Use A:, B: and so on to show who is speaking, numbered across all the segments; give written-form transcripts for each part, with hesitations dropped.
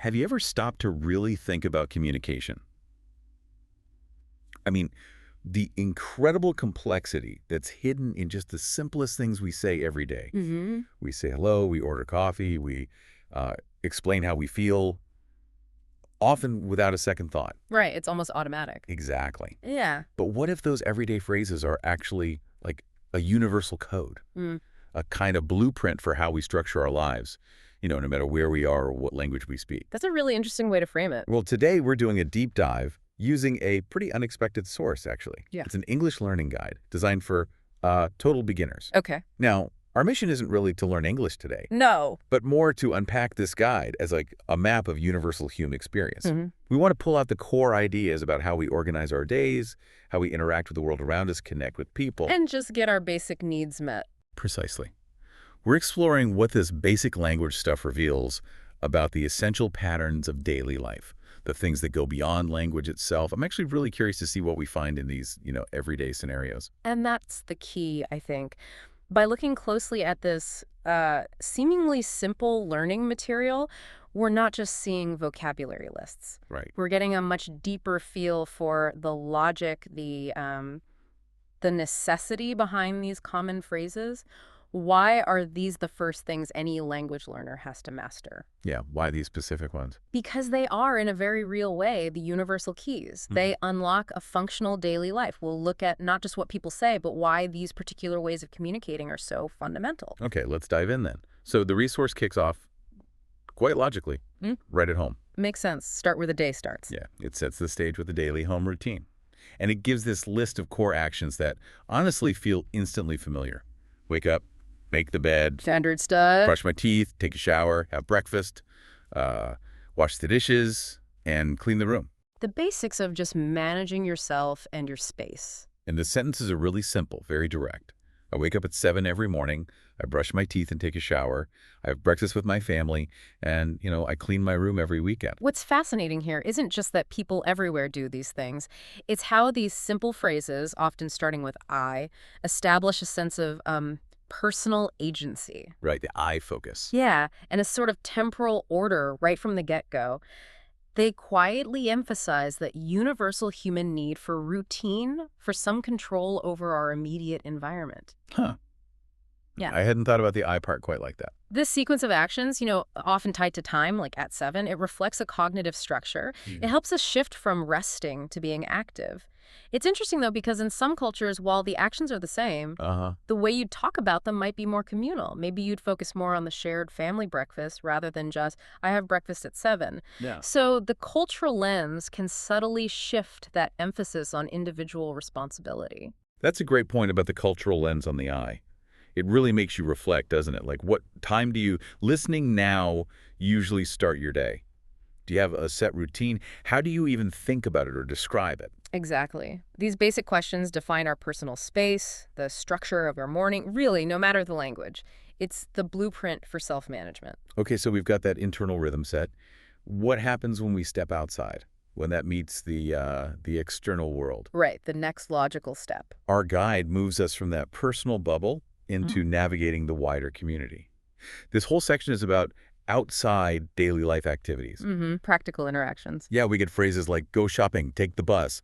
A: Have you ever stopped to really think about communication? I mean, the incredible complexity that's hidden in just the simplest things we say every day.
B: Hmm.
A: We say hello, we order coffee, we uh, explain how we feel, often without a second thought.
B: Right. It's almost automatic.
A: Exactly.
B: Yeah.
A: But what if those everyday phrases are actually like a universal code,
B: Mm.
A: a kind of blueprint for how we structure our lives, no matter where we are or what language we speak?
B: That's a really interesting way to frame it.
A: Well, today we're doing a deep dive using a pretty unexpected source, actually.
B: Yeah.
A: It's an English learning guide designed for total beginners.
B: Okay.
A: Now, our mission isn't really to learn English today,
B: No.
A: but more to unpack this guide as like a map of universal human experience.
B: Hmm.
A: We want to pull out the core ideas about how we organize our days, how we interact with the world around us, connect with people.
B: And just get our basic needs met.
A: Precisely. We're exploring what this basic language stuff reveals about the essential patterns of daily life, the things that go beyond language itself. I'm actually really curious to see what we find in these, everyday scenarios.
B: And that's the key, I think. By looking closely at this seemingly simple learning material, we're not just seeing vocabulary lists.
A: Right.
B: We're getting a much deeper feel for the logic, the necessity behind these common phrases. Why are these the first things any language learner has to master?
A: Yeah, why these specific ones?
B: Because they are, in a very real way, the universal keys. They unlock a functional daily life. We'll look at not just what people say, but why these particular ways of communicating are so fundamental.
A: Okay, let's dive in then. So the resource kicks off quite logically,
B: Mm.
A: right at home.
B: Makes sense. Start where the day starts.
A: Yeah, it sets the stage with the daily home routine. And it gives this list of core actions that honestly feel instantly familiar. Wake up, make the bed,
B: Standard stuff.
A: brush my teeth, take a shower, have breakfast, uh, wash the dishes, and clean the room.
B: The basics of just managing yourself and your space.
A: And the sentences are really simple, very direct. I wake up at 7 every morning, I brush my teeth and take a shower, I have breakfast with my family, and, I clean my room every weekend.
B: What's fascinating here isn't just that people everywhere do these things. It's how these simple phrases, often starting with I, establish a sense of personal agency.
A: Right, the I focus.
B: Yeah, and a sort of temporal order right from the get-go. They quietly emphasize that universal human need for routine, for some control over our immediate environment.
A: Huh.
B: Yeah.
A: I hadn't thought about the I part quite like that.
B: This sequence of actions, often tied to time, like at 7, it reflects a cognitive structure. It helps us shift from resting to being active. It's interesting, though, because in some cultures, while the actions are the same,
A: Uh-huh.
B: the way you'd talk about them might be more communal. Maybe you'd focus more on the shared family breakfast rather than just, I have breakfast at 7.
A: Yeah.
B: So the cultural lens can subtly shift that emphasis on individual responsibility.
A: That's a great point about the cultural lens on the I. It really makes you reflect, doesn't it? Like, what time do you, listening now, usually start your day? Do you have a set routine? How do you even think about it or describe it?
B: Exactly. These basic questions define our personal space, the structure of our morning, really, no matter the language. It's the blueprint for self-management.
A: Okay, so we've got that internal rhythm set. What happens when we step outside, when that meets the external world?
B: Right, the next logical step.
A: Our guide moves us from that personal bubble into navigating the wider community. This whole section is about outside daily life activities.
B: Practical interactions.
A: Yeah, we get phrases like go shopping, take the bus,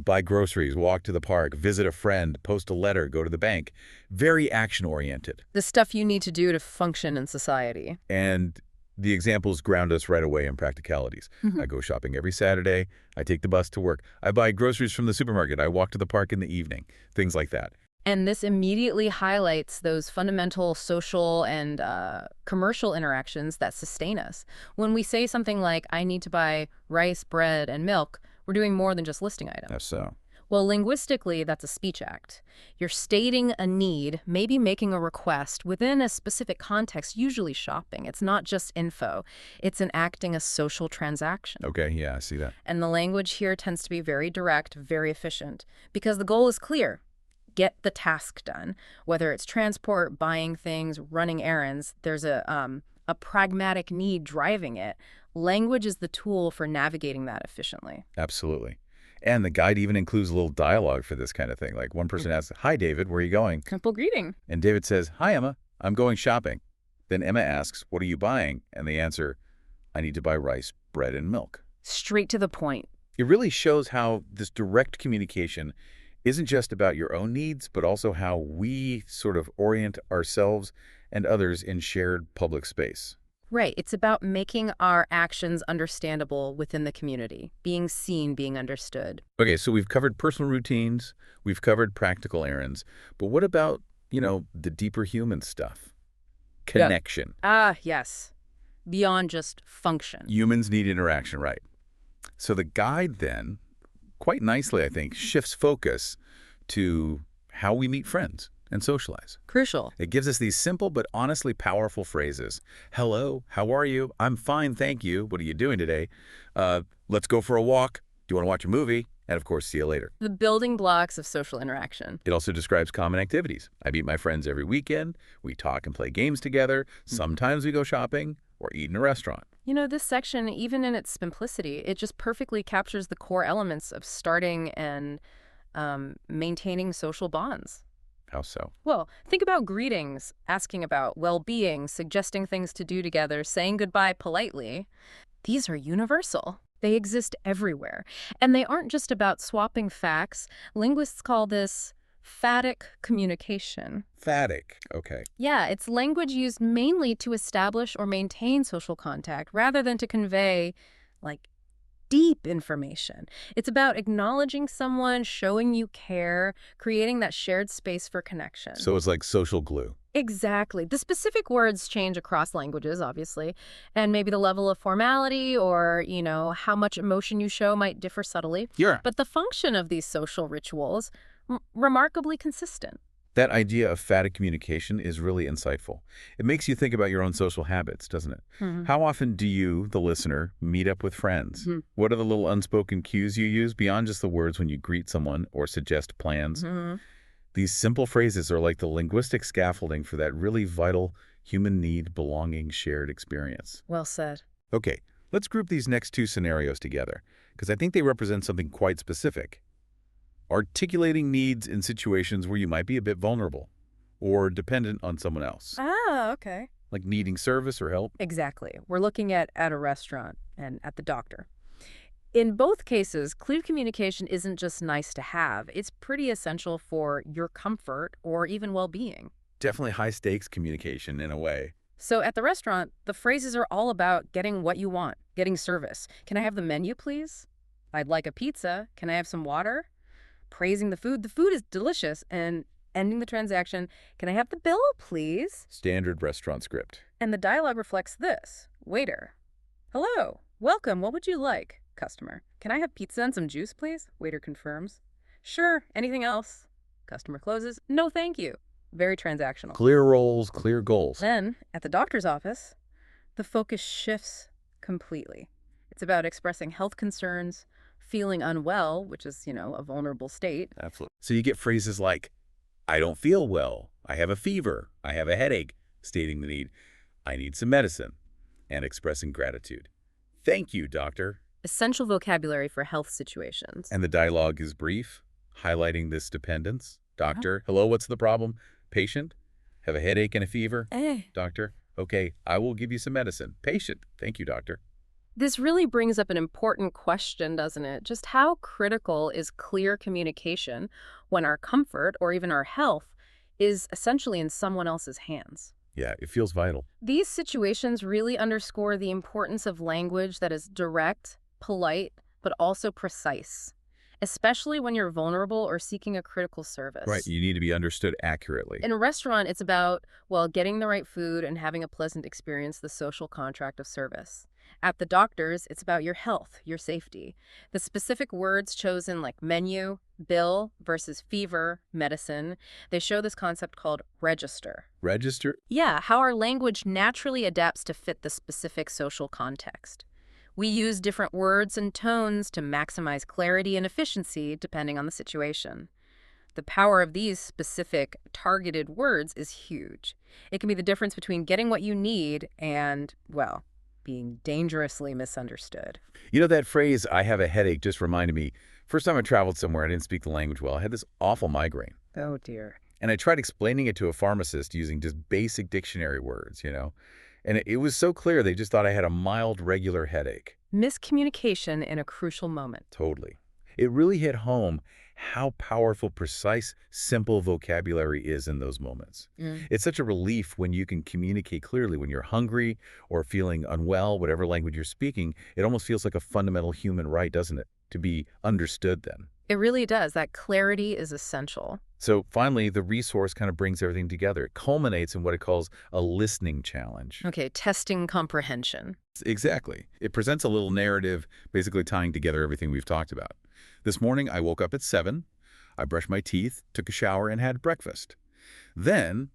A: buy groceries, walk to the park, visit a friend, post a letter, go to the bank. Very action-oriented.
B: The stuff you need to do to function in society.
A: And the examples ground us right away in practicalities. I go shopping every Saturday. I take the bus to work. I buy groceries from the supermarket. I walk to the park in the evening. Things like that.
B: And this immediately highlights those fundamental social and commercial interactions that sustain us. When we say something like, I need to buy rice, bread, and milk, we're doing more than just listing items.
A: That's so.
B: Well, linguistically, that's a speech act. You're stating a need, maybe making a request within a specific context, usually shopping. It's not just info. It's enacting a social transaction.
A: Okay, yeah, I see that.
B: And the language here tends to be very direct, very efficient, because the goal is clear. Get the task done. Whether it's transport, buying things, running errands, there's a pragmatic need driving it. Language is the tool for navigating that efficiently.
A: Absolutely. And the guide even includes a little dialogue for this kind of thing. Like one person asks, hi, David, where are you going?
B: Simple greeting.
A: And David says, hi, Emma, I'm going shopping. Then Emma asks, what are you buying? And they answer, I need to buy rice, bread, and milk.
B: Straight to the point.
A: It really shows how this direct communication isn't just about your own needs, but also how we sort of orient ourselves and others in shared public space.
B: Right. It's about making our actions understandable within the community, being seen, being understood.
A: Okay, so we've covered personal routines, we've covered practical errands, but what about, the deeper human stuff?
B: Yeah.
A: Connection.
B: Ah, yes. Beyond just function.
A: Humans need interaction, right? So the guide then, quite nicely, I think, shifts focus to how we meet friends and socialize.
B: Crucial.
A: It gives us these simple but honestly powerful phrases. Hello, how are you? I'm fine, thank you. What are you doing today? Let's go for a walk. Do you want to watch a movie? And of course, see you later.
B: The building blocks of social interaction.
A: It also describes common activities. I meet my friends every weekend. We talk and play games together. Sometimes we go shopping or eat in a restaurant.
B: This section, even in its simplicity, it just perfectly captures the core elements of starting and maintaining social bonds.
A: How so?
B: Well, think about greetings, asking about well-being, suggesting things to do together, saying goodbye politely. These are universal. They exist everywhere. And they aren't just about swapping facts. Linguists call this phatic communication.
A: Phatic. Okay.
B: Yeah, it's language used mainly to establish or maintain social contact rather than to convey, like, deep information. It's about acknowledging someone, showing you care, creating that shared space for connection.
A: So it's like social glue.
B: Exactly. The specific words change across languages, obviously, and maybe the level of formality or, how much emotion you show might differ subtly.
A: Yeah.
B: But the function of these social rituals, remarkably consistent.
A: That idea of phatic communication is really insightful. It makes you think about your own social habits, doesn't it?
B: Mm-hmm.
A: How often do you, the listener, meet up with friends?
B: Mm-hmm.
A: What are the little unspoken cues you use beyond just the words when you greet someone or suggest plans?
B: Mm-hmm.
A: These simple phrases are like the linguistic scaffolding for that really vital human need, belonging, shared experience.
B: Well said.
A: Okay, let's group these next two scenarios together, because I think they represent something quite specific. Articulating needs in situations where you might be a bit vulnerable or dependent on someone else,
B: Ah, okay.
A: like needing service or help.
B: Exactly. We're looking at a restaurant and at the doctor. In both cases, clear communication isn't just nice to have. It's pretty essential for your comfort or even well-being.
A: Definitely high-stakes communication in a way.
B: So at the restaurant, the phrases are all about getting what you want, getting service. Can I have the menu, please? I'd like a pizza. Can I have some water? Praising the food. The food is delicious. And ending the transaction. Can I have the bill, please?
A: Standard restaurant script.
B: And the dialogue reflects this. Waiter. Hello. Welcome. What would you like? Customer. Can I have pizza and some juice, please? Waiter confirms. Sure. Anything else? Customer closes. No, thank you. Very transactional.
A: Clear roles, clear goals.
B: Then, at the doctor's office, the focus shifts completely. It's about expressing health concerns, feeling unwell, which is, a vulnerable state.
A: Absolutely. So you get phrases like, I don't feel well, I have a fever, I have a headache, stating the need, I need some medicine, and expressing gratitude. Thank you, doctor.
B: Essential vocabulary for health situations.
A: And the dialogue is brief, highlighting this dependence. Doctor, hello, what's the problem? Patient, have a headache and a fever? Doctor, okay, I will give you some medicine. Patient, thank you, doctor.
B: This really brings up an important question, doesn't it? Just how critical is clear communication when our comfort or even our health is essentially in someone else's hands?
A: Yeah, it feels vital.
B: These situations really underscore the importance of language that is direct, polite, but also precise, especially when you're vulnerable or seeking a critical service.
A: Right, you need to be understood accurately.
B: In a restaurant, it's about, getting the right food and having a pleasant experience, the social contract of service. At the doctor's, it's about your health, your safety. The specific words chosen like menu, bill versus fever, medicine, they show this concept called register.
A: Register?
B: Yeah, how our language naturally adapts to fit the specific social context. We use different words and tones to maximize clarity and efficiency depending on the situation. The power of these specific targeted words is huge. It can be the difference between getting what you need and, being dangerously misunderstood.
A: That phrase, I have a headache, just reminded me. First time I traveled somewhere, I didn't speak the language well. I had this awful migraine.
B: Oh, dear.
A: And I tried explaining it to a pharmacist using just basic dictionary words, And it was so clear they just thought I had a mild, regular headache.
B: Miscommunication in a crucial moment.
A: Totally. It really hit home how powerful, precise, simple vocabulary is in those moments.
B: Mm.
A: It's such a relief when you can communicate clearly when you're hungry or feeling unwell, whatever language you're speaking. It almost feels like a fundamental human right, doesn't it? To be understood then.
B: It really does. That clarity is essential.
A: So finally, the resource kind of brings everything together. It culminates in what it calls a listening challenge.
B: Okay, testing comprehension.
A: Exactly. It presents a little narrative, basically tying together everything we've talked about. This morning, I woke up at 7. I brushed my teeth, took a shower, and had breakfast. Then,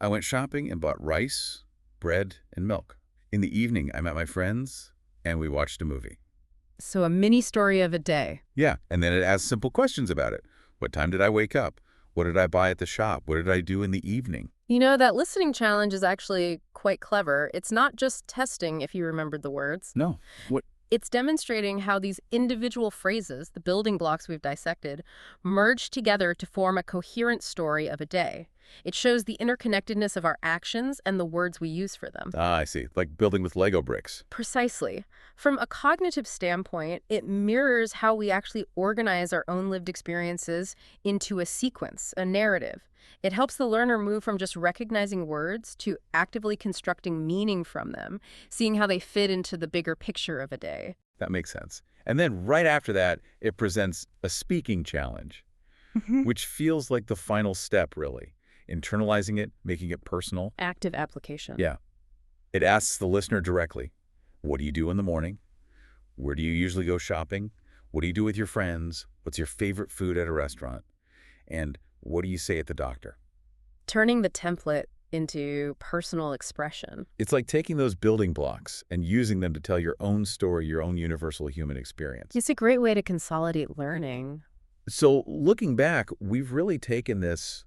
A: I went shopping and bought rice, bread, and milk. In the evening, I met my friends, and we watched a movie.
B: So a mini story of a day.
A: Yeah, and then it asks simple questions about it. What time did I wake up? What did I buy at the shop? What did I do in the evening?
B: You know, that listening challenge is actually quite clever. It's not just testing if you remembered the words.
A: No. What?
B: It's demonstrating how these individual phrases, the building blocks we've dissected, merge together to form a coherent story of a day. It shows the interconnectedness of our actions and the words we use for them.
A: Ah, I see. Like building with Lego bricks.
B: Precisely. From a cognitive standpoint, it mirrors how we actually organize our own lived experiences into a sequence, a narrative. It helps the learner move from just recognizing words to actively constructing meaning from them, seeing how they fit into the bigger picture of a day.
A: That makes sense. And then right after that, it presents a speaking challenge, which feels like the final step, really. Internalizing it, making it personal.
B: Active application.
A: Yeah. It asks the listener directly, what do you do in the morning? Where do you usually go shopping? What do you do with your friends? What's your favorite food at a restaurant? And what do you say at the doctor?
B: Turning the template into personal expression.
A: It's like taking those building blocks and using them to tell your own story, your own universal human experience.
B: It's a great way to consolidate learning.
A: So looking back, we've really taken this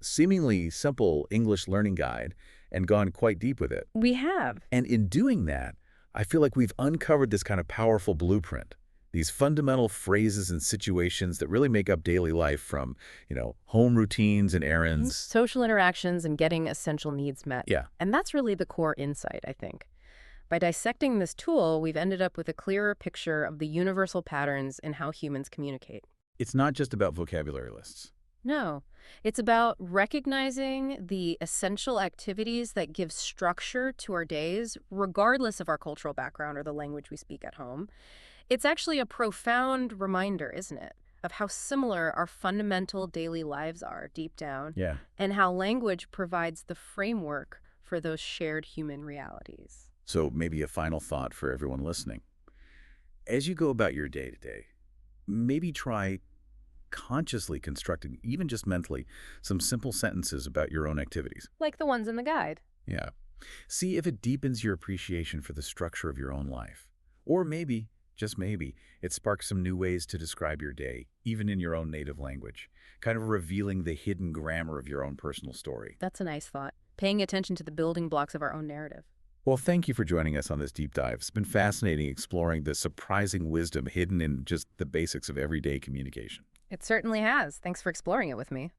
A: seemingly simple English learning guide and gone quite deep with it.
B: We have.
A: And in doing that, I feel like we've uncovered this kind of powerful blueprint, these fundamental phrases and situations that really make up daily life from, home routines and errands.
B: Social interactions and getting essential needs met.
A: Yeah.
B: And that's really the core insight, I think. By dissecting this tool, we've ended up with a clearer picture of the universal patterns in how humans communicate.
A: It's not just about vocabulary lists.
B: No, it's about recognizing the essential activities that give structure to our days, regardless of our cultural background or the language we speak at home. It's actually a profound reminder, isn't it, of how similar our fundamental daily lives are deep down,
A: Yeah.
B: and how language provides the framework for those shared human realities.
A: So maybe a final thought for everyone listening. As you go about your day-to-day, maybe try consciously constructing, even just mentally, some simple sentences about your own activities.
B: Like the ones in the guide.
A: Yeah. See if it deepens your appreciation for the structure of your own life. Or maybe, just maybe, it sparks some new ways to describe your day, even in your own native language, kind of revealing the hidden grammar of your own personal story.
B: That's a nice thought. Paying attention to the building blocks of our own narrative.
A: Well, thank you for joining us on this deep dive. It's been fascinating exploring the surprising wisdom hidden in just the basics of everyday communication.
B: It certainly has. Thanks for exploring it with me.